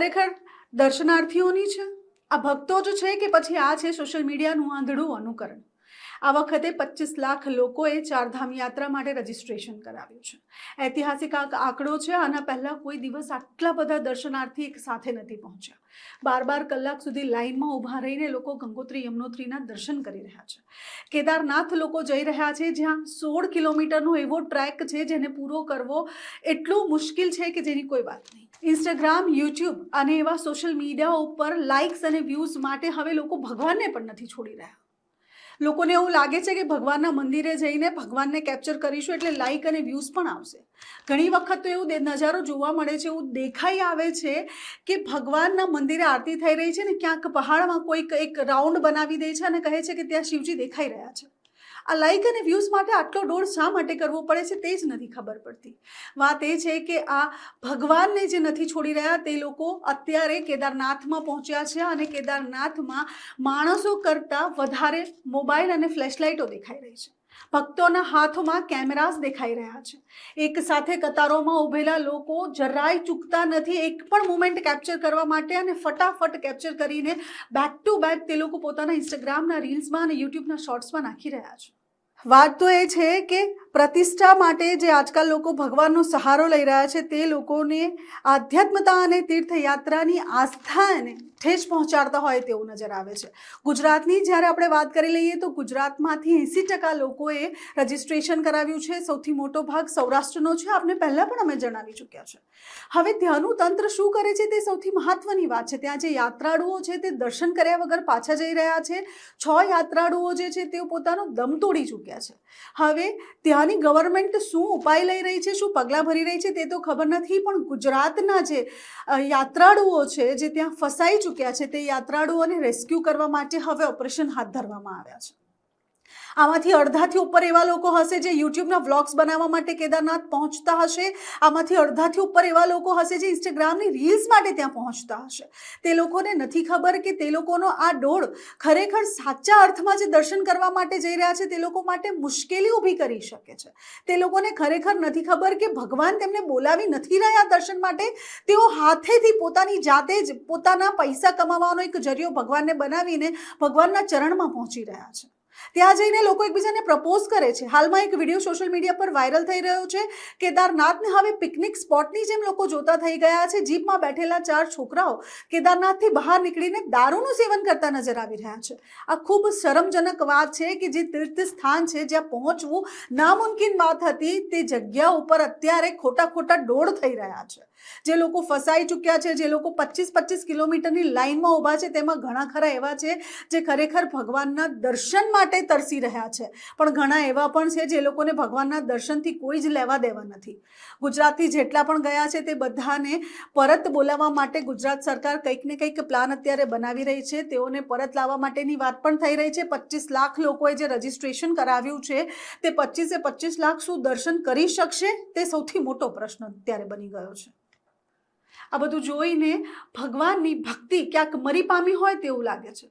ખરેખર દર્શનાર્થીઓની છે, આ ભક્તો જ છે કે પછી આ છે સોશિયલ મીડિયાનું આંધળું અનુકરણ? આ વખતે 25 લાખ લોકોએ ચારધામ યાત્રા માટે રજીસ્ટ્રેશન કરાવ્યું છે. ઐતિહાસિક આંકડો છે. આના પહેલા કોઈ દિવસ આટલા બધા દર્શનાર્થી એક સાથે નથી પહોંચ્યા. 12 કલાક સુધી લાઇનમાં ઊભા રહીને લોકો ગંગોત્રી યમનોત્રીના દર્શન કરી રહ્યા છે. કેદારનાથ લોકો જઈ રહ્યા છે, જ્યાં 16 કિલોમીટરનો એવો ટ્રેક છે જેને પૂરો કરવો એટલું મુશ્કેલ છે કે જેની કોઈ વાત નહીં. ઇન્સ્ટાગ્રામ, યુટ્યુબ અને એવા સોશિયલ મીડિયા ઉપર લાઇક્સ અને વ્યૂઝ માટે હવે લોકો ભગવાનને પણ નથી છોડી રહ્યા. લોકોને એવું લાગે છે કે ભગવાનના મંદિરે જઈને ભગવાનને કેપ્ચર કરીશું એટલે લાઇક અને વ્યૂઝ પણ આવશે. ઘણી વખત તો એવું નજારો જોવા મળે છે, એવું દેખાઈ આવે છે કે ભગવાનના મંદિરે આરતી થઈ રહી છે ને ક્યાંક પહાડમાં કોઈક એક રાઉન્ડ બનાવી દે છે અને કહે છે કે ત્યાં શિવજી દેખાઈ રહ્યા છે. આ લાઇક અને વ્યૂઝ માટે આટલો દોડ શા માટે કરવો પડે છે તે જ નથી ખબર પડતી. વાત એ છે કે આ ભગવાનને જે નથી છોડી રહ્યા તે લોકો અત્યારે કેદારનાથમાં પહોંચ્યા છે અને કેદારનાથમાં માણસો કરતાં વધારે મોબાઈલ અને ફ્લેશલાઇટો દેખાઈ રહી છે. ભક્તોના હાથમાં કેમેરાસ દેખાઈ રહ્યા છે. એક સાથે કતારોમાં ઊભેલા લોકો જરાય ચૂકતા નથી એક પણ મોમેન્ટ કેપ્ચર કરવા માટે અને ફટાફટ કેપ્ચર કરીને બેક ટુ બેક તે લોકો પોતાના ઇન્સ્ટાગ્રામના રીલ્સમાં અને યુટ્યુબના શોર્ટ્સમાં નાખી રહ્યા છે. વાત તો એ છે કે પ્રતિષ્ઠા માટે જે આજકાલ લોકો ભગવાનનો સહારો લઈ રહ્યા છે તે લોકોને આધ્યાત્મતા અને તીર્થયાત્રાની આસ્થાને ઠેસ પહોંચાડતા હોય તેવું નજર આવે છે. ગુજરાતની જ્યારે આપણે વાત કરી લઈએ તો ગુજરાતમાંથી 80% લોકોએ રજીસ્ટ્રેશન કરાવ્યું છે. સૌથી મોટો ભાગ સૌરાષ્ટ્રનો છે. આપને પહેલાં પણ અમે જણાવી ચૂક્યા છે. હવે ત્યાંનું તંત્ર શું કરે છે તે સૌથી મહત્વની વાત છે. ત્યાં જે યાત્રાળુઓ છે તે દર્શન કર્યા વગર પાછા જઈ રહ્યા છે. 6 યાત્રાળુઓ જે છે તેઓ પોતાનો દમ તોડી ચૂક્યા છે. હવે ત્યાંની ગવર્મેન્ટ શું ઉપાય લઈ રહી છે, શું પગલાં ભરી રહી છે તે તો ખબર નથી, પણ ગુજરાતના જે યાત્રાળુઓ છે જે ત્યાં ફસાઈ ચૂક્યા છે તે યાત્રાળુઓને રેસ્ક્યુ કરવા માટે હવે ઓપરેશન હાથ ધરવામાં આવ્યા છે. આમાંથી અડધાથી ઉપર એવા લોકો હશે જે યુટ્યુબના વ્લોગ્સ બનાવવા માટે કેદારનાથ પહોંચતા હશે. આમાંથી અડધાથી ઉપર એવા લોકો હશે જે ઇન્સ્ટાગ્રામની રીલ્સ માટે ત્યાં પહોંચતા હશે. તે લોકોને નથી ખબર કે તે લોકોનો આ દોડ ખરેખર સાચા અર્થમાં જે દર્શન કરવા માટે જઈ રહ્યા છે તે લોકો માટે મુશ્કેલી ઊભી કરી શકે છે. તે લોકોને ખરેખર નથી ખબર કે ભગવાન તેમને બોલાવી નથી રહ્યા દર્શન માટે. તેઓ હાથેથી પોતાની જાતે જ પોતાના પૈસા કમાવાનો એક જરિયો ભગવાનને બનાવીને ભગવાનના ચરણમાં પહોંચી રહ્યા છે. ત્યાં જઈને લોકો એકબીજાને પ્રપોઝ કરે છે. હાલમાં એક વિડીયો સોશિયલ મીડિયા પર વાયરલ થઈ રહ્યો છે. કેદારનાથને હવે પિકનિક સ્પોટની જેમ લોકો જોતા થઈ ગયા છે. જીપમાં બેઠેલા 4 છોકરાઓ કેદારનાથથી બહાર નીકળીને દારૂનું સેવન કરતા નજર આવી રહ્યા છે. આ ખૂબ શરમજનક વાત છે કે જે તીર્થ સ્થાન છે જ્યાં પહોંચવું નામુમકિન વાત હતી તે જગ્યા ઉપર અત્યારે ખોટા દોડ થઈ રહ્યા છે. જે લોકો ફસાઈ ચૂક્યા છે, જે લોકો 25 કિલોમીટરની લાઇનમાં ઊભા છે તેમાં ઘણા ખરા એવા છે જે ખરેખર ભગવાનના દર્શન માટે તરસી રહ્યા છે, પણ ઘણા એવા પણ છે જે લોકોને ભગવાનના દર્શનથી કોઈ જ લેવા દેવા નથી. ગુજરાતથી જેટલા પણ ગયા છે તે બધાને પરત બોલાવવા માટે ગુજરાત સરકાર કંઈક ને કંઈક પ્લાન અત્યારે બનાવી રહી છે. તેઓને પરત લાવવા માટેની વાત પણ થઈ રહી છે. 25 લાખ લોકોએ જે રજીસ્ટ્રેશન કરાવ્યું છે તે 25 લાખ શું દર્શન કરી શકશે તે સૌથી મોટો પ્રશ્ન અત્યારે બની ગયો છે. આ બધું જોઈને ભગવાનની ભક્તિ ક્યાંક મરી પામી હોય તેવું લાગે છે.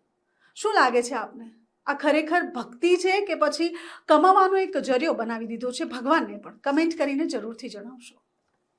શું લાગે છે આપને? આ ખરેખર ભક્તિ છે કે પછી કમાવાનો એક જરિયો બનાવી દીધો છે ભગવાનને પણ? કમેન્ટ કરીને જરૂરથી જણાવશો.